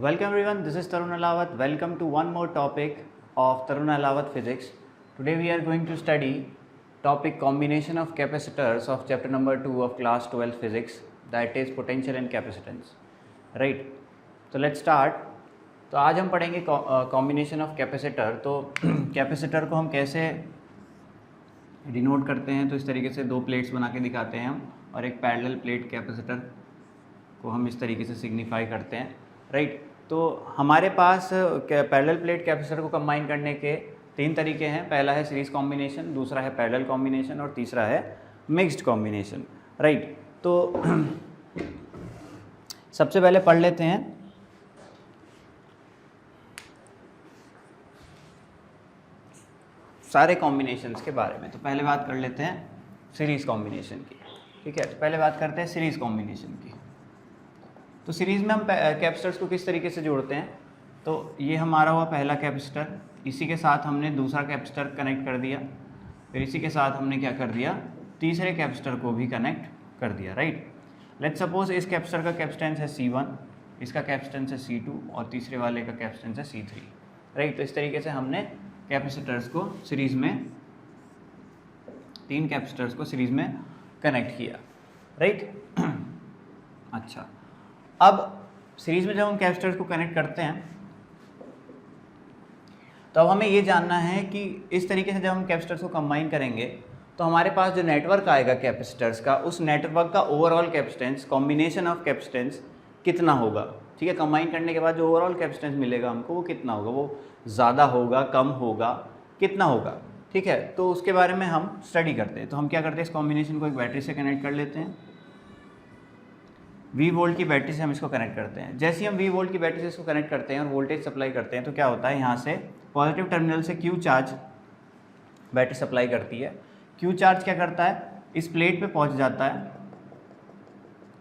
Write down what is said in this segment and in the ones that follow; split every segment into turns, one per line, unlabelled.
Welcome everyone, this is Tarun Alawat. Welcome to one more topic of Tarun Alawat Physics. Today we are going to study topic combination of capacitors of chapter number 2 of class 12 physics, that is potential and capacitance. Right, so let's start. तो आज हम पढ़ेंगे combination of capacitor. तो capacitor को हम कैसे denote करते हैं, तो इस तरीके से दो प्लेट्स बना के दिखाते हैं हम, और एक पैरेलल प्लेट कैपेसिटर को हम इस तरीके से सिग्निफाई करते हैं. राइट, तो हमारे पास पैरेलल प्लेट कैपेसिटर को कंबाइन करने के तीन तरीके हैं. पहला है सीरीज कॉम्बिनेशन, दूसरा है पैरेलल कॉम्बिनेशन और तीसरा है मिक्स्ड कॉम्बिनेशन. राइट, तो सबसे पहले पढ़ लेते हैं सारे कॉम्बिनेशंस के बारे में. तो पहले बात कर लेते हैं सीरीज़ कॉम्बिनेशन की. ठीक है, तो पहले बात करते हैं सीरीज़ कॉम्बिनेशन की. तो सीरीज़ में हम कैपेसिटर्स को किस तरीके से जोड़ते हैं. तो ये हमारा हुआ पहला कैपेसिटर, इसी के साथ हमने दूसरा कैपेसिटर कनेक्ट कर दिया, फिर इसी के साथ हमने क्या कर दिया, तीसरे कैपेसिटर को भी कनेक्ट कर दिया. राइट, लेट्स सपोज इस कैपेसिटर का कैपेसिटेंस है C1, इसका कैपेसिटेंस है C2 और तीसरे वाले का कैपेसिटेंस है C3. राइट, तो इस तरीके से हमने कैपेसिटर्स को सीरीज़ में, तीन कैपेसिटर्स को सीरीज़ में कनेक्ट किया. राइट, अच्छा, अब सीरीज़ में जब हम कैपेसिटर्स को कनेक्ट करते हैं तो अब हमें ये जानना है कि इस तरीके से जब हम कैपेसिटर्स को कंबाइन करेंगे तो हमारे पास जो नेटवर्क आएगा कैपेसिटर्स का, उस नेटवर्क का overall capacitance, combination of capacitance कितना होगा. ठीक है, कंबाइन करने के बाद जो ओवरऑल कैपेसिटेंस मिलेगा हमको वो कितना होगा, वो ज़्यादा होगा, कम होगा, कितना होगा. ठीक है, तो उसके बारे में हम स्टडी करते हैं. तो हम क्या करते हैं, इस कॉम्बिनेशन को एक बैटरी से कनेक्ट कर लेते हैं. V वोल्ट की बैटरी से हम इसको कनेक्ट करते हैं. जैसे ही हम V वोल्ट की बैटरी से इसको कनेक्ट करते हैं और वोल्टेज सप्लाई करते हैं तो क्या होता है, यहाँ से पॉजिटिव टर्मिनल से Q चार्ज बैटरी सप्लाई करती है. Q चार्ज क्या करता है, इस प्लेट पे पहुँच जाता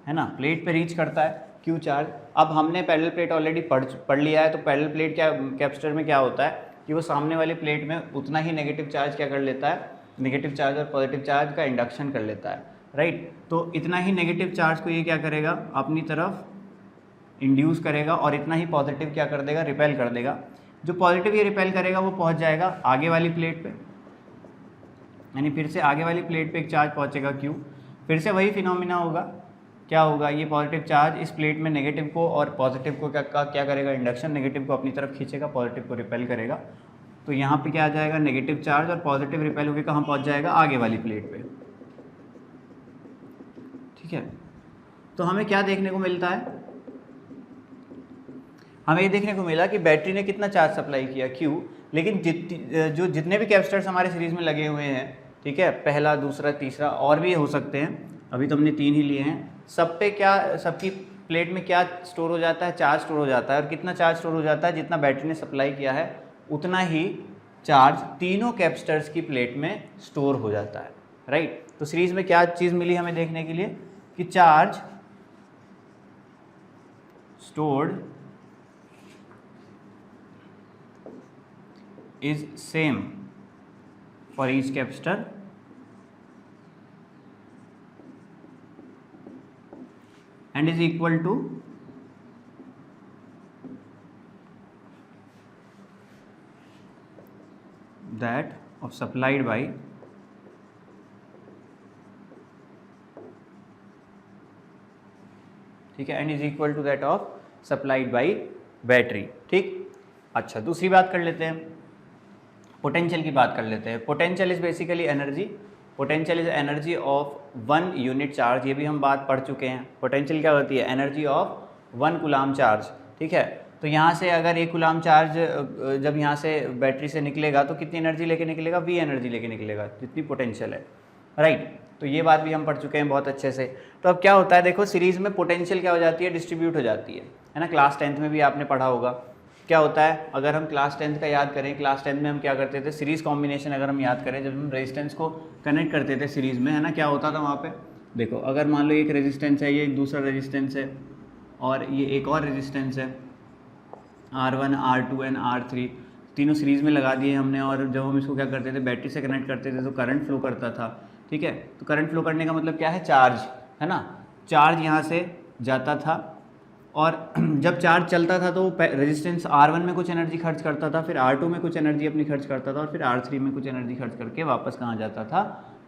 है ना, प्लेट पे रीच करता है Q चार्ज. अब हमने पैरेलल प्लेट ऑलरेडी पढ़ लिया है. तो पैरेलल प्लेट क्या, कैपेसिटर में क्या होता है कि वो सामने वाली प्लेट में उतना ही नेगेटिव चार्ज क्या कर लेता है, नेगेटिव चार्ज और पॉजिटिव चार्ज का इंडक्शन कर लेता है. राइट, तो इतना ही नेगेटिव चार्ज को ये क्या करेगा, अपनी तरफ इंड्यूस करेगा, और इतना ही पॉजिटिव क्या कर देगा, रिपेल कर देगा. जो पॉजिटिव ये रिपेल करेगा वो पहुंच जाएगा आगे वाली प्लेट पे, यानी फिर से आगे वाली प्लेट पे एक चार्ज पहुंचेगा Q. फिर से वही फिनोमिना होगा, क्या होगा, ये पॉजिटिव चार्ज इस प्लेट में नेगेटिव को और पॉजिटिव को क्या करेगा, इंडक्शन, नेगेटिव को अपनी तरफ खींचेगा, पॉजिटिव को रिपेल करेगा. तो यहाँ पे क्या आ जाएगा, नेगेटिव चार्ज और पॉजिटिव रिपेल होकर कहाँ पहुँच जाएगा, आगे वाली प्लेट पे. ठीक है, तो हमें क्या देखने को मिलता है, हमें ये देखने को मिला कि बैटरी ने कितना चार्ज सप्लाई किया Q, लेकिन जितने भी कैपेसिटर्स हमारे सीरीज़ में लगे हुए हैं, ठीक है, पहला, दूसरा, तीसरा, और भी हो सकते हैं, अभी तो हमने तीन ही लिए हैं, सब पे क्या, सबकी प्लेट में क्या स्टोर हो जाता है, चार्ज स्टोर हो जाता है. और कितना चार्ज स्टोर हो जाता है, जितना बैटरी ने सप्लाई किया है उतना ही चार्ज तीनों कैपेसिटर्स की प्लेट में स्टोर हो जाता है. राइट, तो सीरीज़ में क्या चीज़ मिली हमें देखने के लिए कि charge stored is same for each capacitor and is equal to that of supplied by ठीक है, and is equal to that of supplied by battery. ठीक, अच्छा, दूसरी बात कर लेते हैं, पोटेंशियल की बात कर लेते हैं. Potential is basically energy. Potential is energy of 1 unit charge. ये भी हम बात पढ़ चुके हैं. पोटेंशियल क्या होती है, एनर्जी ऑफ 1 कूलाम चार्ज. ठीक है, तो यहाँ से अगर 1 कूलाम चार्ज जब यहाँ से बैटरी से निकलेगा तो कितनी एनर्जी लेके निकलेगा, V एनर्जी लेके निकलेगा, जितनी पोटेंशियल है. राइट, तो ये बात भी हम पढ़ चुके हैं बहुत अच्छे से. तो अब क्या होता है, देखो सीरीज़ में पोटेंशियल क्या हो जाती है, डिस्ट्रीब्यूट हो जाती है ना. क्लास 10th में भी आपने पढ़ा होगा. क्या होता है, अगर हम क्लास 10th का याद करें, क्लास 10th में हम क्या करते थे, सीरीज़ कॉम्बिनेशन अगर हम याद करें, जब हम रेजिस्टेंस को कनेक्ट करते थे सीरीज़ में, है ना, क्या होता था वहाँ पे, देखो अगर मान लो एक रेजिस्टेंस है, ये एक दूसरा रेजिस्टेंस है, और ये एक और रेजिस्टेंस है, R1, R2 एंड R3, तीनों सीरीज़ में लगा दिए हमने. और जब हम इसको क्या करते थे, बैटरी से कनेक्ट करते थे तो करंट फ्लो करता था. ठीक है, तो करंट फ्लो करने का मतलब क्या है, चार्ज, है ना, चार्ज यहाँ से जाता था और जब चार्ज चलता था तो रेजिस्टेंस R1 में कुछ एनर्जी खर्च करता था, फिर R2 में कुछ एनर्जी अपनी खर्च करता था, और फिर R3 में कुछ एनर्जी खर्च करके वापस कहाँ जाता था,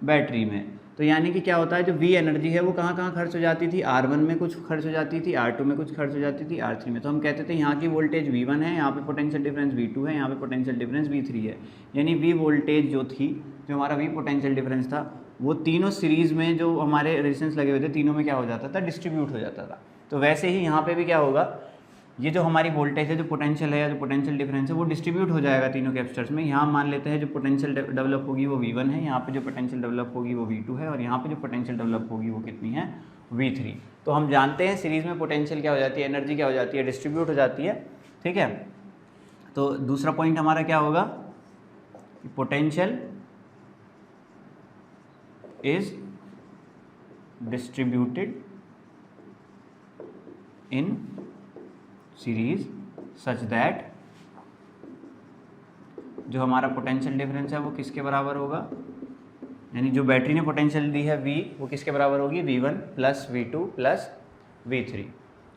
बैटरी में। तो यानी कि क्या होता है, जो V एनर्जी है वो कहाँ कहाँ खर्च हो जाती थी, R1 में कुछ खर्च हो जाती थी, R2 में कुछ खर्च हो जाती थी, R3 में। तो हम कहते थे यहाँ की वोल्टेज V1 है, यहाँ पे पोटेंशियल डिफरेंस V2 है, यहाँ पे पोटेंशियल डिफरेंस V3 है। यानी V वोल्टेज जो थी, जो हमारा V पोटेंशियल डिफरेंस था, वो तीनों सीरीज़ में जो हमारे रेजिस्टेंस लगे हुए थे, तीनों में क्या हो जाता था, डिस्ट्रीब्यूट हो जाता था। तो वैसे ही यहाँ पे भी क्या होगा, ये जो हमारी वोल्टेज है, जो पोटेंशियल है या जो पोटेंशियल डिफरेंस है, वो डिस्ट्रीब्यूट हो जाएगा तीनों कैपेसिटर्स में। यहाँ मान लेते हैं जो पोटेंशियल डेवलप होगी वो V1 है, यहाँ पे जो पोटेंशियल डेवलप होगी वो V2 है, और यहाँ पे जो पोटेंशियल डेवलप होगी वो कितनी है, V3। तो हम जानते हैं सीरीज़ में पोटेंशियल क्या हो जाती है, एनर्जी क्या हो जाती है, डिस्ट्रीब्यूट हो जाती है। ठीक है, तो दूसरा पॉइंट हमारा क्या होगा, potential is distributed in series such that जो हमारा पोटेंशियल डिफरेंस है वो किसके बराबर होगा, यानी जो बैटरी ने पोटेंशियल दी है V, वो किसके बराबर होगी, V1 plus V2 plus V3,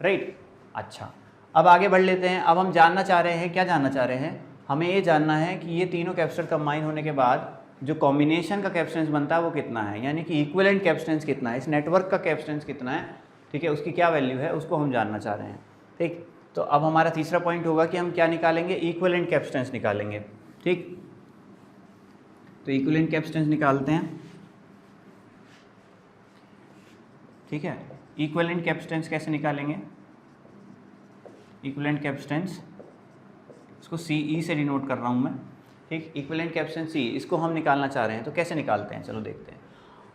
right. अच्छा, अब आगे बढ़ लेते हैं। अब हम जानना चाह रहे हैं, क्या जानना चाह रहे हैं, हमें ये जानना है कि ये तीनों कैपेसिटर कंबाइन होने के बाद जो कॉम्बिनेशन का कैपेसिटेंस बनता है वो कितना है, यानी कि इक्विवेलेंट कैपेसिटेंस कितना है, इस नेटवर्क का कैपेसिटेंस कितना है। ठीक है, उसकी क्या वैल्यू है, उसको हम जानना चाह रहे हैं। ठीक, तो अब हमारा तीसरा पॉइंट होगा कि हम क्या निकालेंगे, इक्विवेलेंट कैपेसिटेंस निकालेंगे। ठीक, तो इक्विवेलेंट कैपेसिटेंस निकालते हैं। ठीक है, इक्विवेलेंट कैपेसिटेंस कैसे निकालेंगे, इक्विवेलेंट कैपेसिटेंस, इसको CE से डिनोट कर रहा हूँ मैं। ठीक, इक्विवेलेंट कैपेसिटेंस CE, इसको हम निकालना चाह रहे हैं। तो कैसे निकालते हैं, चलो देखते हैं।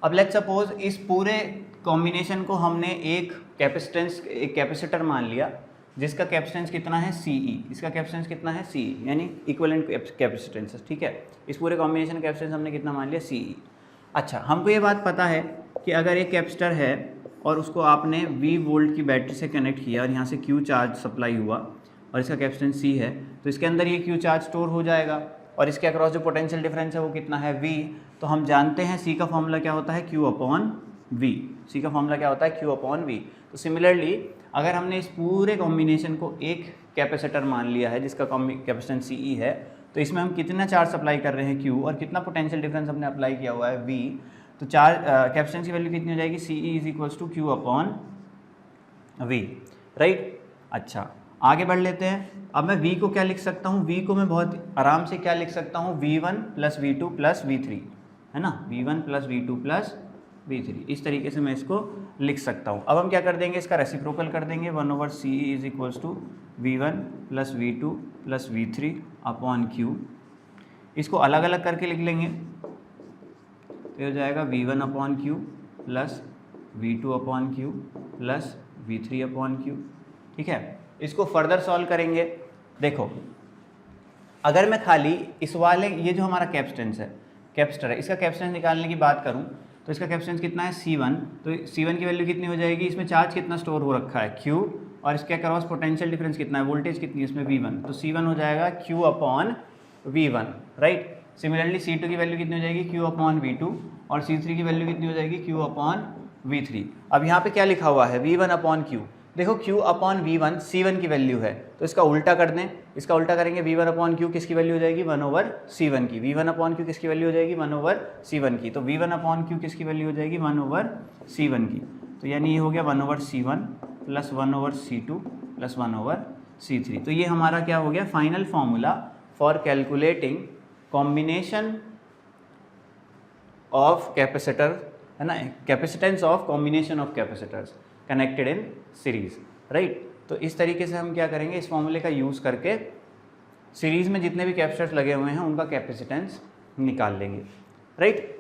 अब लेट्स सपोज इस पूरे कॉम्बिनेशन को हमने एक कैपेसिटर मान लिया, जिसका कैपेसिटेंस कितना है CE, इसका कैपेसिटेंस कितना है CE, यानी इक्विवेलेंट कैपेसिटेंस। ठीक है, इस पूरे कॉम्बिनेशन कैपेसिटेंस हमने कितना मान लिया, CE। अच्छा, हमको ये बात पता है कि अगर एक कैपेसिटर है और उसको आपने V वोल्ट की बैटरी से कनेक्ट किया और यहाँ से Q चार्ज सप्लाई हुआ और इसका कैपेसिटेंस C है, तो इसके अंदर ये Q चार्ज स्टोर हो जाएगा, और इसके अक्रॉस जो पोटेंशियल डिफरेंस है वो कितना है, V। तो हम जानते हैं C का फॉर्मूला क्या होता है, Q अपॉन V। C का फॉर्मूला क्या होता है, Q अपॉन V। तो सिमिलरली अगर हमने इस पूरे कॉम्बिनेशन को एक कैपेसिटर मान लिया है जिसका कैपेसिटेंस CE है, तो इसमें हम कितना चार्ज सप्लाई कर रहे हैं Q, और कितना पोटेंशियल डिफरेंस हमने अप्लाई किया हुआ है V। तो चार्ज कैपेसिटेंस की वैल्यू कितनी हो जाएगी, CE is equals to Q upon V, right. अच्छा, आगे बढ़ लेते हैं। अब मैं V को क्या लिख सकता हूँ, V को मैं बहुत आराम से क्या लिख सकता हूँ, V1 plus V2 plus V3, है ना, V1 plus V2 plus V3, इस तरीके से मैं इसको लिख सकता हूँ। अब हम क्या कर देंगे, इसका रेसिप्रोकल कर देंगे, 1/CE is equals to V1 plus V2 plus V3 upon Q। इसको अलग अलग करके लिख लेंगे, तो हो जाएगा V1 upon Q plus V2 upon Q plus V3 upon Q। ठीक है, इसको फर्दर सॉल्व करेंगे। देखो, अगर मैं खाली इस वाले, ये जो हमारा कैपेसिटेंस है, कैपेसिटर है, इसका कैपेसिटेंस निकालने की बात करूं तो इसका कैपेसिटेंस कितना है, C1। तो C1 की वैल्यू कितनी हो जाएगी, इसमें चार्ज कितना स्टोर हो रखा है, Q, और इसके अक्रॉस पोटेंशियल डिफरेंस कितना है, वोल्टेज कितनी है इसमें, V1। तो C1 हो जाएगा Q upon V1, right. Similarly C2 की वैल्यू कितनी हो जाएगी, Q अपॉन V2, और C3 की वैल्यू कितनी हो जाएगी, Q अपॉन V3। अब यहाँ पे क्या लिखा हुआ है, V1 अपॉन Q। देखो Q अपॉन V1 C1 की वैल्यू है, तो इसका उल्टा कर दें, इसका उल्टा करेंगे, V1 अपॉन Q किसकी वैल्यू हो जाएगी, 1/C1 की। V1 अपॉन Q किसकी वैल्यू हो जाएगी, 1/C1 की। तो V1 अपॉन Q किसकी वैल्यू हो जाएगी, 1/C1 की। तो यानी ये हो गया 1/C1 plus 1/C2 plus 1/C3। तो ये हमारा क्या हो गया, final formula for calculating combination of capacitor, है ना, capacitance of combination of capacitors connected in series, right. तो इस तरीके से हम क्या करेंगे, इस फॉर्मूले का यूज़ करके सीरीज में जितने भी कैपेसिटर्स लगे हुए हैं उनका कैपेसिटेंस निकाल लेंगे, राइट।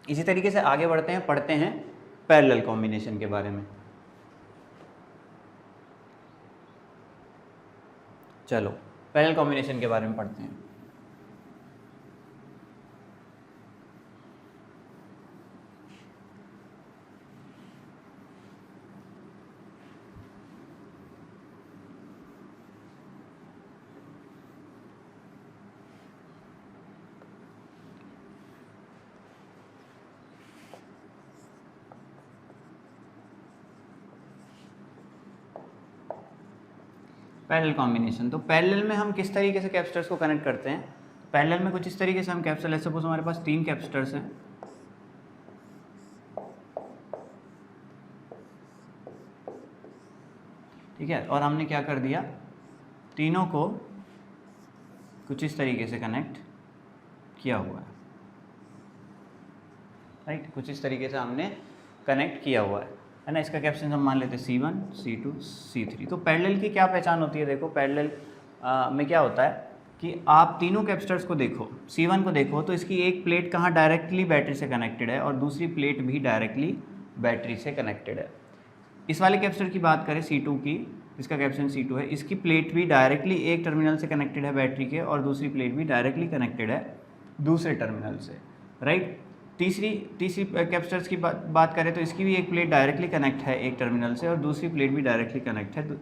इसी तरीके से आगे बढ़ते हैं, पढ़ते हैं पैरेलल कॉम्बिनेशन के बारे में। चलो पैरेलल कॉम्बिनेशन के बारे में पढ़ते हैं। Parallel combination. तो पैरेलल में हम किस तरीके से कैपेसिटर्स को कनेक्ट करते हैं? पैरेलल में कुछ इस तरीके से हम कैपेसिटर, सपोज हमारे पास 3 कैपेसिटर्स हैं, ठीक है, और हमने क्या कर दिया, तीनों को कुछ इस तरीके से कनेक्ट किया हुआ है, राइट, कुछ इस तरीके से हमने कनेक्ट किया हुआ है ना। इसका कैपेसिटेंस हम मान लेते हैं C1, C2, C3। तो पैरेलल की क्या पहचान होती है? देखो पैरेलल में क्या होता है कि आप तीनों कैपेसिटर्स को देखो, C1 को देखो तो इसकी एक प्लेट कहाँ डायरेक्टली बैटरी से कनेक्टेड है और दूसरी प्लेट भी डायरेक्टली बैटरी से कनेक्टेड है। इस वाले कैपेसिटर की बात करें C2 की, इसका कैपेसिटेंस C2 है, इसकी प्लेट भी डायरेक्टली एक टर्मिनल से कनेक्टेड है बैटरी के और दूसरी प्लेट भी डायरेक्टली कनेक्टेड है दूसरे टर्मिनल से, राइट। तीसरी कैपेसिटर्स की बात करें तो इसकी भी एक प्लेट डायरेक्टली कनेक्ट है एक टर्मिनल से और दूसरी प्लेट भी डायरेक्टली कनेक्ट है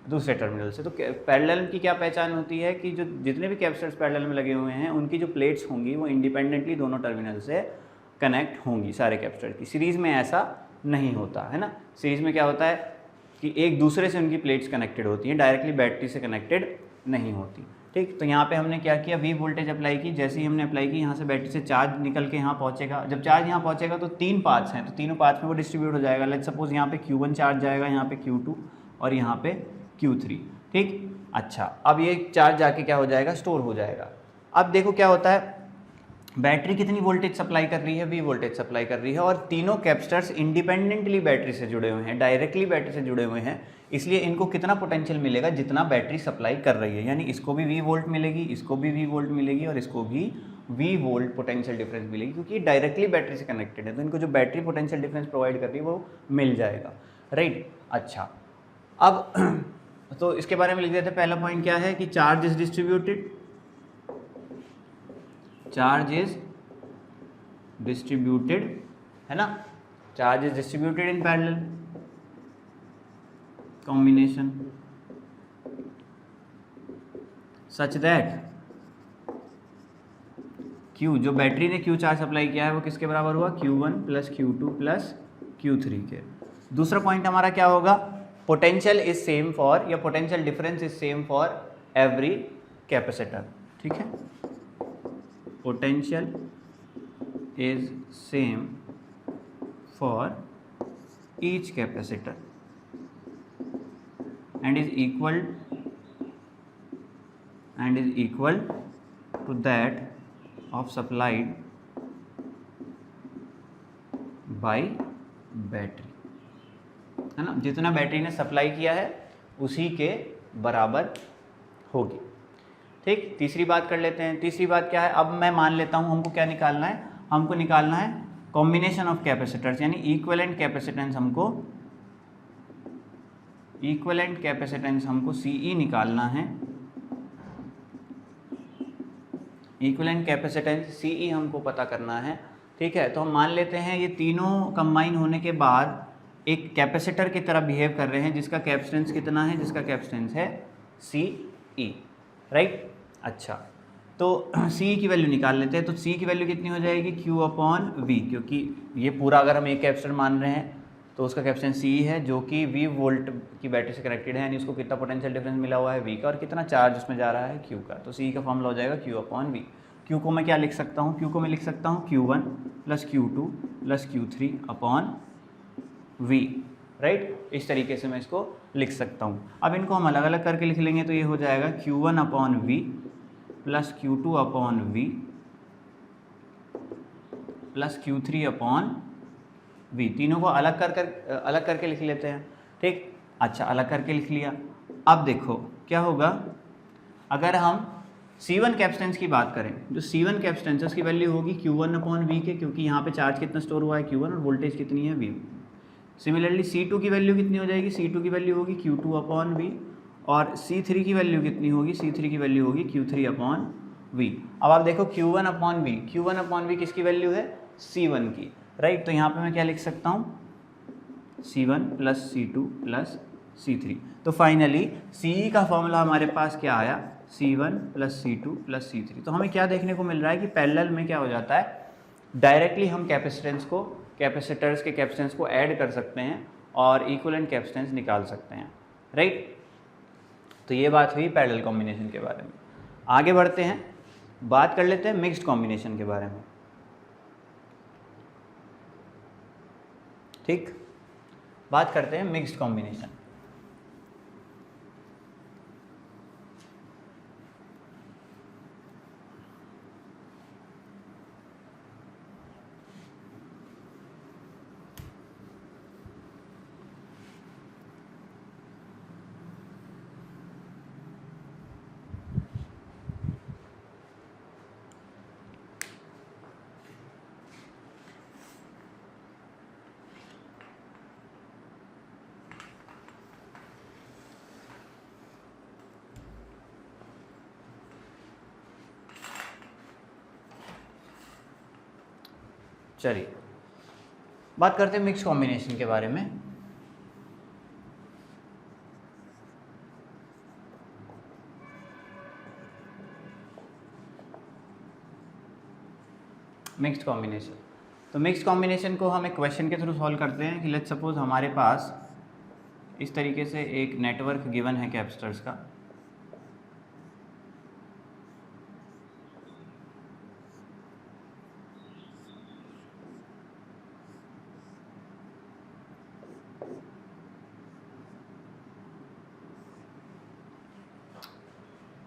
दूसरे टर्मिनल से। तो पैरेलल की क्या पहचान होती है कि जो जितने भी कैपेसिटर्स पैरेलल में लगे हुए हैं उनकी जो प्लेट्स होंगी वो इंडिपेंडेंटली दोनों टर्मिनल से कनेक्ट होंगी सारे कैपेसिटर की। सीरीज़ में ऐसा नहीं होता है ना। सीरीज़ में क्या होता है कि एक दूसरे से उनकी प्लेट्स कनेक्टेड होती हैं, डायरेक्टली बैटरी से कनेक्टेड नहीं होती, ठीक। तो यहाँ पे हमने क्या किया, V वोल्टेज अप्लाई की। जैसे ही हमने अप्लाई की यहाँ से बैटरी से चार्ज निकल के यहाँ पहुँचेगा। जब चार्ज यहाँ पहुँचेगा तो 3 पार्ट्स हैं, तो तीनों पार्ट्स में वो डिस्ट्रीब्यूट हो जाएगा। लेट्स सपोज यहाँ पे Q1 चार्ज जाएगा, यहाँ पे Q2 और यहाँ पे Q3, ठीक। अच्छा, अब ये चार्ज जाके क्या हो जाएगा, स्टोर हो जाएगा। अब देखो क्या होता है, बैटरी कितनी वोल्टेज सप्लाई कर रही है, V वोल्टेज सप्लाई कर रही है और तीनों कैपेसिटर्स इंडिपेंडेंटली बैटरी से जुड़े हुए हैं, डायरेक्टली बैटरी से जुड़े हुए हैं, इसलिए इनको कितना पोटेंशियल मिलेगा, जितना बैटरी सप्लाई कर रही है। यानी इसको भी V वोल्ट मिलेगी, इसको भी V वोल्ट मिलेगी और इसको भी V वोल्ट पोटेंशियल डिफरेंस मिलेगी, क्योंकि डायरेक्टली बैटरी से कनेक्टेड है। तो इनको जो बैटरी पोटेंशियल डिफरेंस प्रोवाइड कर रही है वो मिल जाएगा, राइट। अच्छा, अब तो इसके बारे में लिख देते हैं। पहला पॉइंट क्या है कि charge is distributed, charge is distributed, है ना, charge is distributed in parallel combination such that Q, जो बैटरी ने Q चार्ज सप्लाई किया है वो किसके बराबर हुआ, Q1 plus Q2 plus Q3 के। दूसरा पॉइंट हमारा क्या होगा, पोटेंशियल इज सेम फॉर, या potential difference is same for every capacitor, ठीक है। Potential is same for each capacitor and is equal to that of supplied by battery, है ना। जितना बैटरी ने सप्लाई किया है उसी के बराबर होगी, ठीक। तीसरी बात कर लेते हैं। तीसरी बात क्या है, अब मैं मान लेता हूँ हमको क्या निकालना है, हमको निकालना है कॉम्बिनेशन ऑफ कैपेसिटर्स, यानी इक्विवेलेंट कैपेसिटेंस हमको, इक्विवेलेंट कैपेसिटेंस हमको CE निकालना है। इक्विवेलेंट कैपेसिटेंस CE हमको पता करना है, ठीक है। तो हम मान लेते हैं ये तीनों कंबाइन होने के बाद एक कैपेसिटर की तरह बिहेव कर रहे हैं, जिसका कैपेसिटेंस कितना है, जिसका कैपेसिटेंस है CE, राइट। अच्छा, तो CE की वैल्यू निकाल लेते हैं। तो C की वैल्यू कितनी हो जाएगी, Q/V, क्योंकि ये पूरा अगर हम एक कैपेसिटर मान रहे हैं तो उसका कैपेसिटेंस CE है, जो कि V वोल्ट की बैटरी से कनेक्टेड है, यानी उसको कितना पोटेंशियल डिफरेंस मिला हुआ है V का, और कितना चार्ज उसमें जा रहा है Q का। तो CE का फॉर्मूला हो जाएगा Q/V। Q को मैं क्या लिख सकता हूँ, Q को मैं लिख सकता हूँ Q1 plus Q2 plus Q3/V, right. इस तरीके से मैं इसको लिख सकता हूँ। अब इनको हम अलग अलग करके लिख लेंगे तो ये हो जाएगा Q1/V plus Q2/V plus Q3/V। तीनों को अलग करके लिख लेते हैं, ठीक। अच्छा, अलग करके लिख लिया। अब देखो क्या होगा, अगर हम C1 कैपेसिटेंस की बात करें, जो C1 कैपेसिटेंस उसकी वैल्यू होगी Q1/V के, क्योंकि यहाँ पे चार्ज कितना स्टोर हुआ है Q1 और वोल्टेज कितनी है V। सिमिलरली C2 की वैल्यू कितनी हो जाएगी, C2 की वैल्यू होगी Q2/V और C3 की वैल्यू कितनी होगी, C3 की वैल्यू होगी Q3/V। अब आप देखो Q1/V, Q1/V किसकी वैल्यू है, C1 की, राइट। तो यहाँ पे मैं क्या लिख सकता हूँ, C1 plus C2 plus C3। तो फाइनली CE का फॉर्मूला हमारे पास क्या आया, C1 plus C2 plus C3। तो हमें क्या देखने को मिल रहा है कि पैरेलल में क्या हो जाता है, डायरेक्टली हम कैपेसिटर्स के कैपेसिटेंस को ऐड कर सकते हैं और इक्विवेलेंट कैपेसिटेंस निकाल सकते हैं, राइट। तो ये बात हुई पैरेलल कॉम्बिनेशन के बारे में। आगे बढ़ते हैं, बात कर लेते हैं मिक्स्ड कॉम्बिनेशन के बारे में। ठीक, बात करते हैं मिक्स्ड कॉम्बिनेशन। चलिए बात करते हैं मिक्स कॉम्बिनेशन के बारे में। मिक्स्ड कॉम्बिनेशन, तो मिक्स्ड कॉम्बिनेशन को हम एक क्वेश्चन के थ्रू सॉल्व करते हैं कि लेट्स सपोज हमारे पास इस तरीके से एक नेटवर्क गिवन है कैपेसिटर्स का।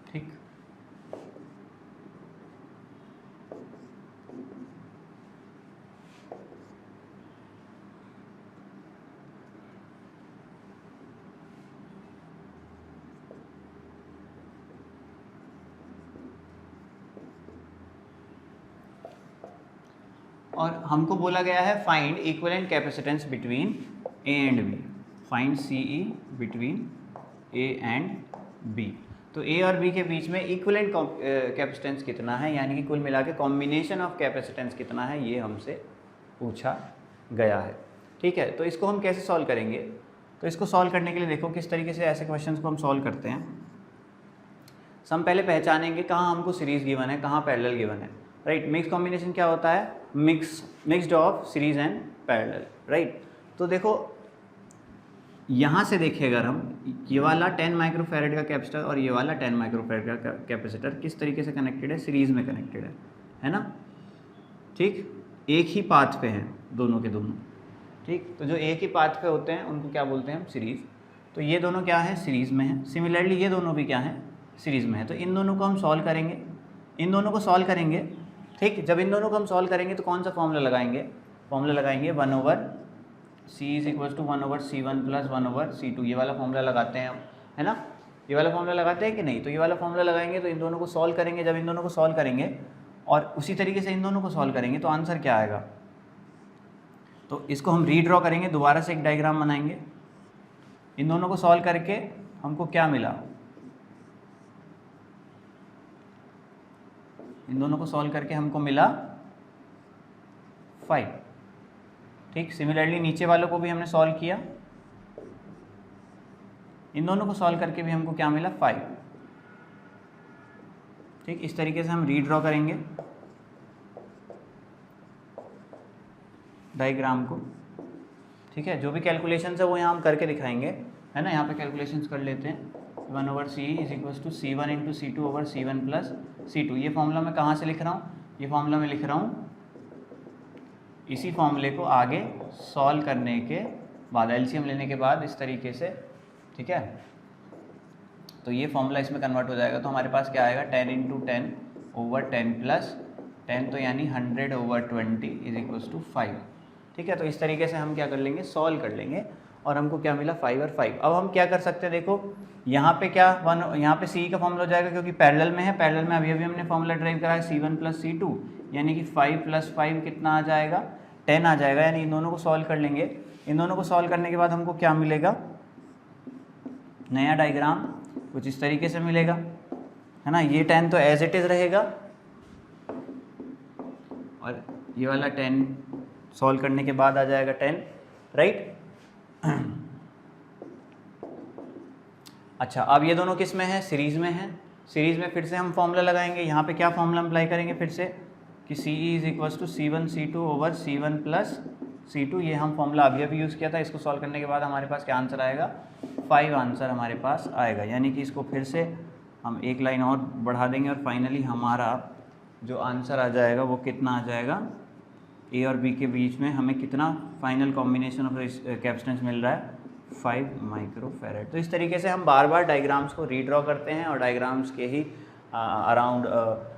ठीक, और हमको बोला गया है find equivalent capacitance between A and B, find CE between A and B. तो ए और बी के बीच में इक्विवेलेंट कैपेसिटेंस कितना है, यानी कि कुल मिला के कॉम्बिनेशन ऑफ कैपेसिटेंस कितना है, ये हमसे पूछा गया है। ठीक है, तो इसको हम कैसे सॉल्व करेंगे? तो इसको सॉल्व करने के लिए देखो किस तरीके से ऐसे क्वेश्चंस को हम सॉल्व करते हैं। हम पहले पहचानेंगे कहाँ हमको सीरीज गिवन है, कहाँ पैरेलल गिवन है। राइट, मिक्स कॉम्बिनेशन क्या होता है? Mixed of series and parallel. Right, तो देखो यहाँ से देखिए अगर हम ये वाला 10 माइक्रोफैरेड का कैपेसिटर और ये वाला 10 माइक्रोफैरेड का कैपेसिटर किस तरीके से कनेक्टेड है? सीरीज में कनेक्टेड है ना। ठीक, एक ही पाथ पे हैं दोनों के दोनों। ठीक, तो जो एक ही पाथ पे होते हैं उनको क्या बोलते हैं हम? सीरीज। तो ये दोनों क्या है? सीरीज में है। सिमिलरली ये दोनों भी क्या हैं? सीरीज में है। तो इन दोनों को हम सॉल्व करेंगे, इन दोनों को सॉल्व करेंगे। ठीक, जब इन दोनों को हम सॉल्व करेंगे तो कौन सा फॉर्मूला लगाएंगे? फॉर्मूला लगाएंगे 1/c is equal to 1/c1 plus 1/c2। ये वाला फॉर्मूला लगाते हैं हम, है ना। ये वाला फॉर्मूला लगाते हैं कि नहीं? तो ये वाला फॉर्मूला लगाएंगे तो इन दोनों को सॉल्व करेंगे। जब इन दोनों को सॉल्व करेंगे और उसी तरीके से इन दोनों को सॉल्व करेंगे तो आंसर क्या आएगा? तो इसको हम रीड्रॉ करेंगे, दोबारा से एक डायग्राम बनाएंगे। इन दोनों को सॉल्व करके हमको क्या मिला? इन दोनों को सॉल्व करके हमको मिला 5। ठीक, सिमिलरली नीचे वालों को भी हमने सॉल्व किया, इन दोनों को सॉल्व करके भी हमको क्या मिला? 5। ठीक, इस तरीके से हम रीड्रॉ करेंगे डायग्राम को। ठीक है, जो भी कैलकुलेशंस है वो यहाँ हम करके दिखाएंगे, है ना। यहाँ पे कैलकुलेशंस कर लेते हैं। 1/c is equal to c1 into c2/c1 plus c2। ये फॉर्मूला मैं कहाँ से लिख रहा हूँ? ये फॉर्मूला मैं लिख रहा हूँ इसी फॉर्मूले को आगे सॉल्व करने के बाद, एलसीएम लेने के बाद इस तरीके से। ठीक है, तो ये फॉर्मूला इसमें कन्वर्ट हो जाएगा। तो हमारे पास क्या आएगा? 10 इंटू 10/10 प्लस 10, तो यानी 100/20 इज इक्वल टू 5। ठीक है, तो इस तरीके से हम क्या कर लेंगे? सॉल्व कर लेंगे और हमको क्या मिला? 5 और 5। अब हम क्या कर सकते हैं? देखो यहाँ पे क्या यहाँ पे सी का फॉर्मूला हो जाएगा क्योंकि पैरेलल में है। पैरेलल में अभी हमने फॉर्मूला ड्राइव करा है c1 प्लस c2, यानी कि 5 प्लस 5 कितना आ जाएगा? 10 आ जाएगा। यानी इन दोनों को सॉल्व कर लेंगे। इन दोनों को सॉल्व करने के बाद हमको क्या मिलेगा? नया डायग्राम कुछ इस तरीके से मिलेगा, है ना। ये 10 तो एज इट इज़ रहेगा और ये वाला 10 सॉल्व करने के बाद आ जाएगा 10। राइट, अच्छा, अब ये दोनों किस में है? सीरीज़ में है। सीरीज़ में फिर से हम फॉर्मूला लगाएंगे। यहाँ पे क्या फॉर्मूला अप्लाई करेंगे फिर से कि C is equal to c1 c2/c1 plus c2। ये हम फॉर्मूला अभी यूज़ किया था। इसको सॉल्व करने के बाद हमारे पास क्या आंसर आएगा? 5 आंसर हमारे पास आएगा। यानी कि इसको फिर से हम एक लाइन और बढ़ा देंगे और फाइनली हमारा जो आंसर आ जाएगा वो कितना आ जाएगा, ए और बी के बीच में हमें कितना फाइनल कॉम्बिनेशन ऑफ कैपेसिटेंस मिल रहा है, 5 माइक्रोफैरेड। तो इस तरीके से हम बार बार डायग्राम्स को रीड्रॉ करते हैं और डायग्राम्स के ही अराउंड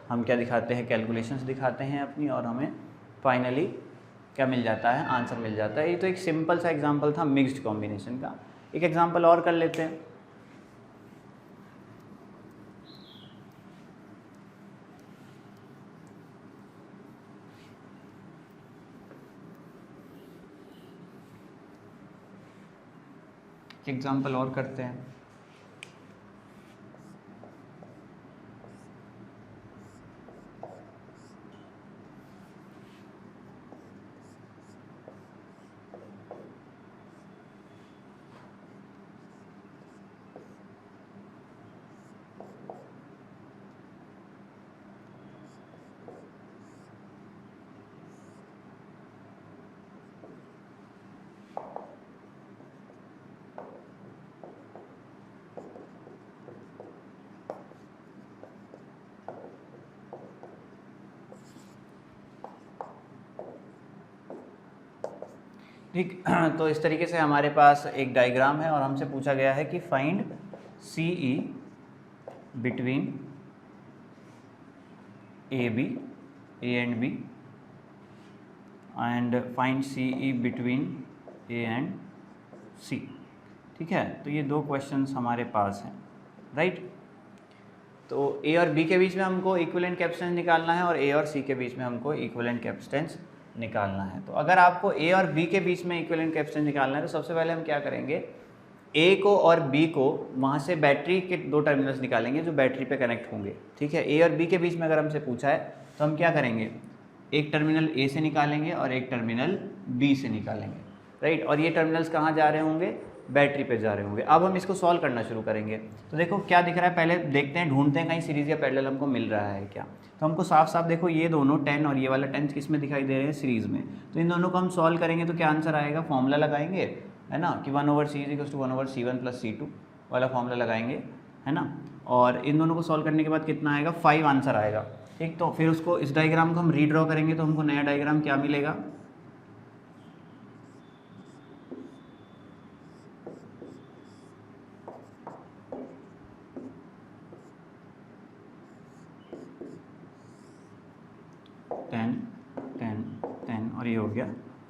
हम क्या दिखाते हैं, कैलकुलेशंस दिखाते हैं अपनी, और हमें फाइनली क्या मिल जाता है, आंसर मिल जाता है। ये तो एक सिंपल सा एग्जांपल था मिक्स्ड कॉम्बिनेशन का। एक एग्जांपल और कर लेते हैं। एग्जांपल और करते हैं। ठीक, तो इस तरीके से हमारे पास एक डायग्राम है और हमसे पूछा गया है कि find C E between A B, A and B, and find C E between A and C. ठीक है, तो ये दो क्वेश्चंस हमारे पास हैं, राइट। तो ए और बी के बीच में हमको इक्विवेलेंट कैपेसिटेंस निकालना है और ए और सी के बीच में हमको इक्विवेलेंट कैपेसिटेंस निकालना है। तो अगर आपको ए और बी के बीच में इक्विवेलेंट कैपेसिटेंस निकालना है तो सबसे पहले हम क्या करेंगे, ए को और बी को वहाँ से बैटरी के दो टर्मिनल्स निकालेंगे जो बैटरी पे कनेक्ट होंगे। ठीक है, ए और बी के बीच में अगर हमसे पूछा है तो हम क्या करेंगे, एक टर्मिनल ए से निकालेंगे और एक टर्मिनल बी से निकालेंगे, राइट। और ये टर्मिनल्स कहाँ जा रहे होंगे, बैटरी पे जा रहे होंगे। अब हम इसको सॉल्व करना शुरू करेंगे। तो देखो क्या दिख रहा है, पहले देखते हैं, ढूंढते हैं कहीं सीरीज़ या पैरेलल हमको मिल रहा है क्या। तो हमको साफ साफ देखो ये दोनों 10 और ये वाला 10 किस में दिखाई दे रहे हैं, सीरीज़ में। तो इन दोनों को हम सॉल्व करेंगे तो क्या आंसर आएगा, फॉर्मूला लगाएंगे, है ना, कि 1/c = 1/c1 + c2 वाला फॉर्मूला लगाएंगे, है ना। और इन दोनों को सॉल्व करने के बाद कितना आएगा, 5 आंसर आएगा। ठीक, तो फिर उसको इस डायग्राम को हम रीड्रॉ करेंगे तो हमको नया डायग्राम क्या मिलेगा, और ये हो गया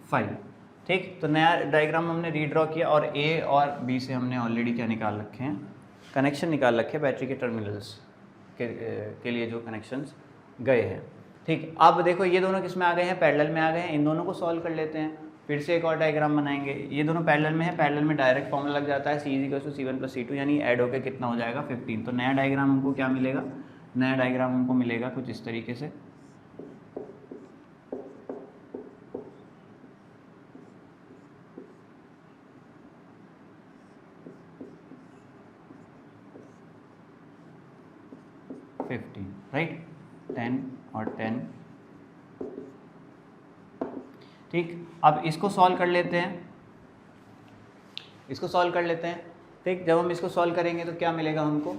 5। ठीक, तो नया डायग्राम हमने रीड्रॉ किया और ए और बी से हमने ऑलरेडी क्या निकाल रखे हैं, कनेक्शन निकाल रखे हैं बैटरी के टर्मिनल्स के लिए जो कनेक्शंस गए हैं। ठीक, अब देखो ये दोनों किस में आ गए हैं, पैरेलल में आ गए हैं। इन दोनों को सॉल्व कर लेते हैं, फिर से एक और डायग्राम बनाएंगे। ये दोनों पैरेलल में है, पैरेलल में डायरेक्ट फॉर्मूला लग जाता है, c = c1 + c2, यानी ऐड होकर कितना हो जाएगा, 15। तो नया डायग्राम हमको क्या मिलेगा, नया डायग्राम हमको मिलेगा कुछ इस तरीके से। राइट, 10 और 10। ठीक, अब इसको सॉल्व कर लेते हैं, इसको सॉल्व कर लेते हैं। ठीक, जब हम इसको सॉल्व करेंगे तो क्या मिलेगा हमको,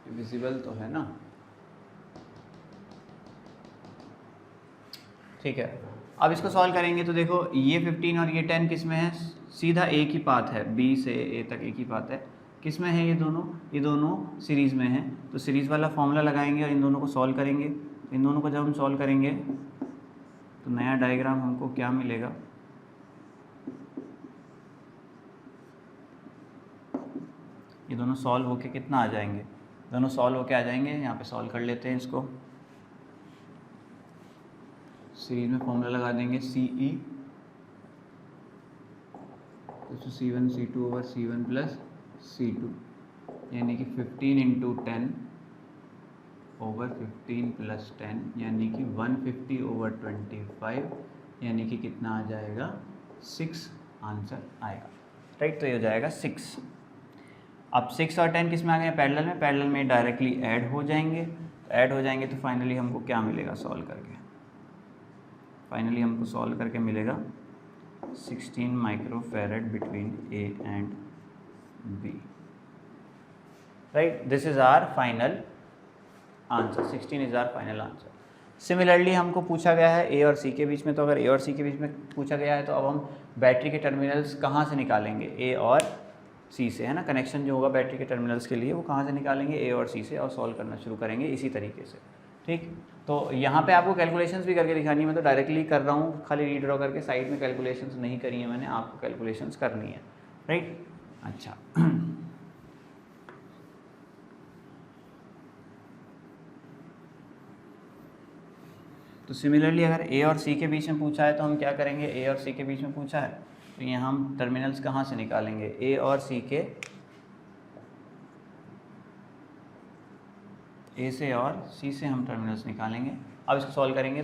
विजिबल तो है ना। ठीक है, अब इसको सॉल्व करेंगे तो देखो ये 15 और ये 10 किस में है, सीधा एक ही पाथ है, बी से ए तक एक ही पाथ है। किस में है ये दोनों सीरीज़ में है। तो सीरीज़ वाला फॉर्मूला लगाएंगे और इन दोनों को सॉल्व करेंगे। इन दोनों को जब हम सॉल्व करेंगे तो नया डायग्राम हमको क्या मिलेगा, ये दोनों सॉल्व होके कितना आ जाएंगे, दोनों सॉल्व होके आ जाएंगे। यहाँ पे सॉल्व कर लेते हैं इसको, सीरीज में फॉर्मूला लगा देंगे, CE तो C1 C2/C1 + C2, यानी कि 15 × 10/15 + 10, यानी कि 150/25, यानी कि कितना आ जाएगा, 6 आंसर आएगा। राइट, तो ये हो जाएगा 6। अब 6 और 10 किस में आ गए, पैरेलल में, पैरेलल में डायरेक्टली ऐड हो जाएंगे। तो ऐड हो जाएंगे तो फाइनली हमको क्या मिलेगा, सॉल्व करके, फाइनली हमको सॉल्व करके मिलेगा 16 microfarad between A and B, right. This is our final answer, 16 is our final answer. Similarly हमको पूछा गया है ए और सी के बीच में, तो अगर ए और सी के बीच में पूछा गया है तो अब हम बैटरी के टर्मिनल्स कहाँ से निकालेंगे, ए और सी से, है ना। कनेक्शन जो होगा बैटरी के टर्मिनल्स के लिए वो कहाँ से निकालेंगे, ए और सी से, और सॉल्व करना शुरू करेंगे इसी तरीके से, ठीक। तो यहाँ पे आपको कैलकुलेशंस भी करके दिखानी है, मैं तो डायरेक्टली कर रहा हूँ, खाली रीड्रॉ करके, साइड में कैलकुलेशंस नहीं करी है मैंने, आपको कैलकुलेशंस करनी है, राइट। अच्छा तो सिमिलरली अगर ए और सी के बीच में पूछा है तो हम क्या करेंगे, ए और सी के बीच में पूछा है तो यहाँ हम टर्मिनल्स कहाँ से निकालेंगे, ए और सी के, ए से और सी से हम टर्मिनल्स निकालेंगे। अब इसको सॉल्व करेंगे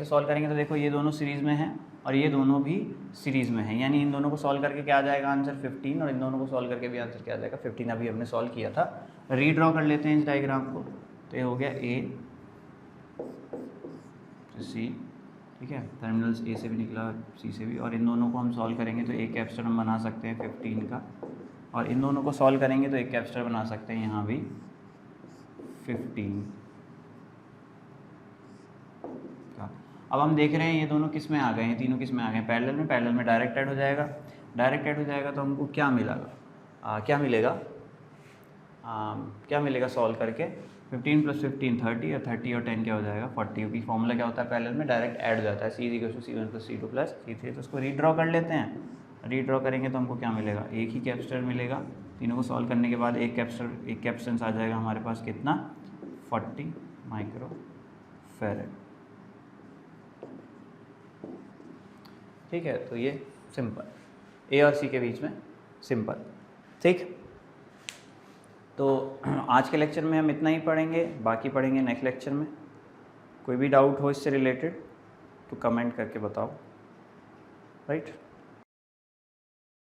तो देखो ये दोनों सीरीज़ में हैं और ये दोनों भी सीरीज़ में हैं, यानी इन दोनों को सॉल्व करके क्या आ जाएगा आंसर 15, और इन दोनों को सॉल्व करके भी आंसर क्या आ जाएगा 15। अभी हमने सॉल्व किया था। रीड्रॉ कर लेते हैं इस डायग्राम को, तो ये हो गया ए सी, ठीक है, टर्मिनल्स ए से भी निकला, सी से भी, और इन दोनों को हम सॉल्व करेंगे तो एक कैपेसिटर हम बना सकते हैं 15 का, और इन दोनों को सॉल्व करेंगे तो एक कैपेसिटर बना सकते हैं यहाँ भी 15 का। अब हम देख रहे हैं ये दोनों किस में आ गए हैं, तीनों किस में आ गए हैं, पैरेलल में डायरेक्ट ऐड हो जाएगा, तो हमको क्या मिलेगा, क्या मिलेगा सॉल्व करके, 15 + 15 30, और 30 और 10 क्या हो जाएगा 40, क्योंकि फॉर्मूला क्या होता है पैरेलल में डायरेक्ट ऐड हो जाता है, C = C1 + C2 + C3। तो उसको रीड्रॉ कर लेते हैं, रीड्रॉ करेंगे तो हमको क्या मिलेगा, एक ही कैपेसिटर मिलेगा। तीनों को सॉल्व करने के बाद एक कैपेसिटेंस आ जाएगा हमारे पास कितना, 40 माइक्रोफैरड, ठीक है। तो ये सिंपल, ए और सी के बीच में सिंपल, ठीक। तो आज के लेक्चर में हम इतना ही पढ़ेंगे, बाकी पढ़ेंगे नेक्स्ट लेक्चर में। कोई भी डाउट हो इससे रिलेटेड तो कमेंट करके बताओ, राइट।